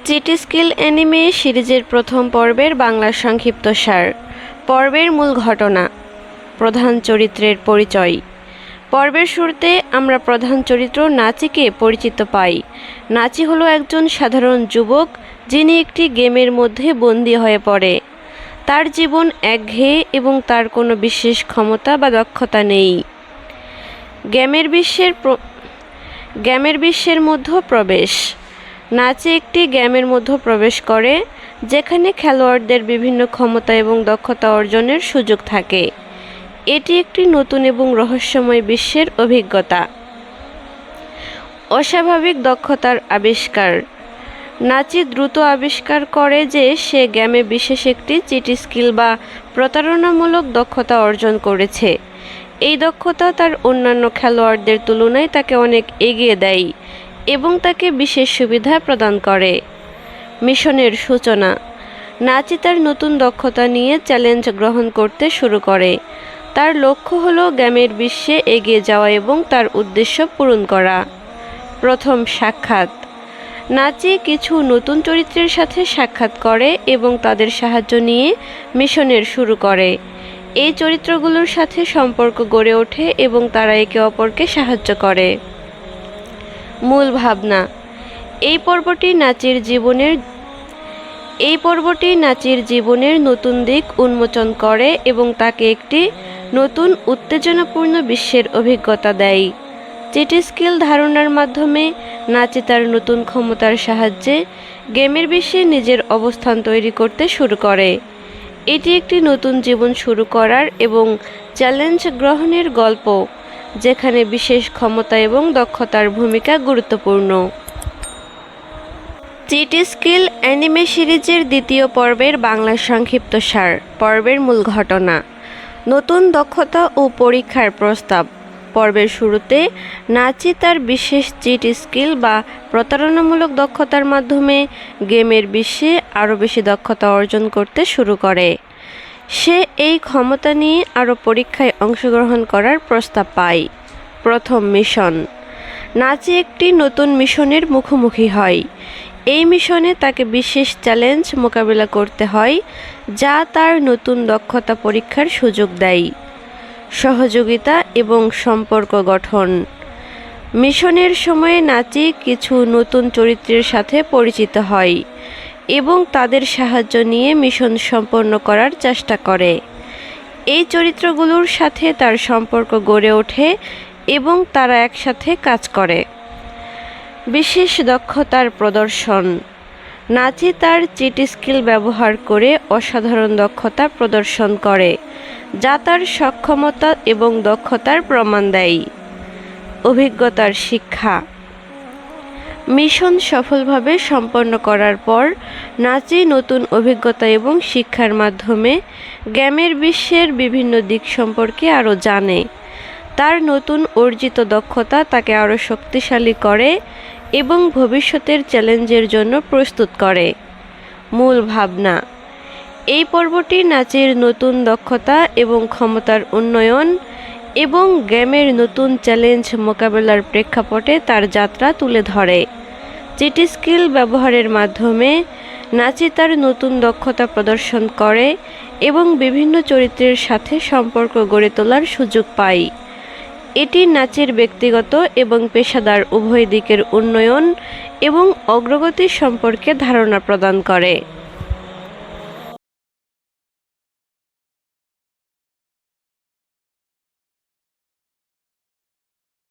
চিটি skill anime সিরিজের প্রথম পর্বের বাংলা সংক্ষিপ্তসার। পর্বের মূল ঘটনা, প্রধান চরিত্রের পরিচয়। পর্বের শুরুতে আমরা প্রধান চরিত্র নাচিকে পরিচিত পাই। নাচি হলো একজন সাধারণ যুবক যিনি একটি গেমের মধ্যে বন্দী হয়ে পড়ে। তার জীবন একঘেয়ে এবং তার কোনো বিশেষ ক্ষমতা বা দক্ষতা নেই। গেমের বিশ্বের মধ্যে প্রবেশ। নাচি একটি গেমের মধ্যে প্রবেশ করে যেখানে খেলোয়াড়দের বিভিন্ন ক্ষমতা এবং দক্ষতা অর্জনের সুযোগ থাকে। এটি একটি নতুন এবং রহস্যময় বিশ্বের অভিজ্ঞতা। অস্বাভাবিক দক্ষতার আবিষ্কার। নাচি দ্রুত আবিষ্কার করে যে সে গেমে বিশেষ একটি চিটি স্কিল বা প্রতারণামূলক দক্ষতা অর্জন করেছে। এই দক্ষতা তার অন্যান্য খেলোয়াড়দের তুলনায় তাকে অনেক এগিয়ে দেয় এবং তাকে বিশেষ সুবিধা প্রদান করে। মিশনের সূচনা। নাচি তার নতুন দক্ষতা নিয়ে চ্যালেঞ্জ গ্রহণ করতে শুরু করে। তার লক্ষ্য হলো গেমের বিশ্বে এগিয়ে যাওয়া এবং তার উদ্দেশ্য পূরণ করা। প্রথম সাক্ষাৎ। নাচি কিছু নতুন চরিত্রের সাথে সাক্ষাৎ করে এবং তাদের সাহায্য নিয়ে মিশনের শুরু করে। এই চরিত্রগুলোর সাথে সম্পর্ক গড়ে ওঠে এবং তারা একে অপরকে সাহায্য করে। মূল ভাবনা। এই পর্বটি নাচির জীবনের নতুন দিক উন্মোচন করে এবং তাকে একটি নতুন উত্তেজনাপূর্ণ বিশ্বের অভিজ্ঞতা দেয়। চিটি স্কিল ধারণার মাধ্যমে নাচি তার নতুন ক্ষমতার সাহায্যে গেমের বিশ্বে নিজের অবস্থান তৈরি করতে শুরু করে। এটি একটি নতুন জীবন শুরু করার এবং চ্যালেঞ্জ গ্রহণের গল্প, যেখানে বিশেষ ক্ষমতা এবং দক্ষতার ভূমিকা গুরুত্বপূর্ণ। চিটি স্কিল অ্যানিমে সিরিজের দ্বিতীয় পর্বের বাংলা সংক্ষিপ্তসার। পর্বের মূল ঘটনা, নতুন দক্ষতা ও পরীক্ষার প্রস্তাব। পর্বের শুরুতে নাচি তার বিশেষ চিটি স্কিল বা প্রতারণামূলক দক্ষতার মাধ্যমে গেমের বিশ্বে আরও বেশি দক্ষতা অর্জন করতে শুরু করে। সে এই ক্ষমতা নিয়ে আরও পরীক্ষায় অংশগ্রহণ করার প্রস্তাব পায়। প্রথম মিশন। নাচি একটি নতুন মিশনের মুখোমুখি হয়। এই মিশনে তাকে বিশেষ চ্যালেঞ্জ মোকাবিলা করতে হয় যা তার নতুন দক্ষতা পরীক্ষার সুযোগ দেয়। সহযোগিতা এবং সম্পর্ক গঠন। মিশনের সময়ে নাচি কিছু নতুন চরিত্রের সাথে পরিচিত হয় এবং তাদের সাহায্য নিয়ে মিশন সম্পন্ন করার চেষ্টা করে। এই চরিত্রগুলোর সাথে তার সম্পর্ক গড়ে ওঠে এবং তারা একসাথে কাজ করে। বিশেষ দক্ষতার প্রদর্শন। নাচি তার চিটি স্কিল ব্যবহার করে অসাধারণ দক্ষতা প্রদর্শন করে যা তার সক্ষমতা এবং দক্ষতার প্রমাণ দেয়। অভিজ্ঞতার শিক্ষা। মিশন সফলভাবে সম্পন্ন করার পর নাচি নতুন অভিজ্ঞতা এবং শিক্ষার মাধ্যমে গেমের বিশ্বের বিভিন্ন দিক সম্পর্কে আরও জানে। তার নতুন অর্জিত দক্ষতা তাকে আরও শক্তিশালী করে এবং ভবিষ্যতের চ্যালেঞ্জের জন্য প্রস্তুত করে। মূল ভাবনা। এই পর্বটি নাচের নতুন দক্ষতা এবং ক্ষমতার উন্নয়ন এবং গেমের নতুন চ্যালেঞ্জ মোকাবেলার প্রেক্ষাপটে তার যাত্রা তুলে ধরে। চিটি স্কিল ব্যবহারের মাধ্যমে নাচি তার নতুন দক্ষতা প্রদর্শন করে এবং বিভিন্ন চরিত্রের সাথে সম্পর্ক গড়ে তোলার সুযোগ পায়। এটি নাচের ব্যক্তিগত এবং পেশাদার উভয় দিকের উন্নয়ন এবং অগ্রগতি সম্পর্কে ধারণা প্রদান করে।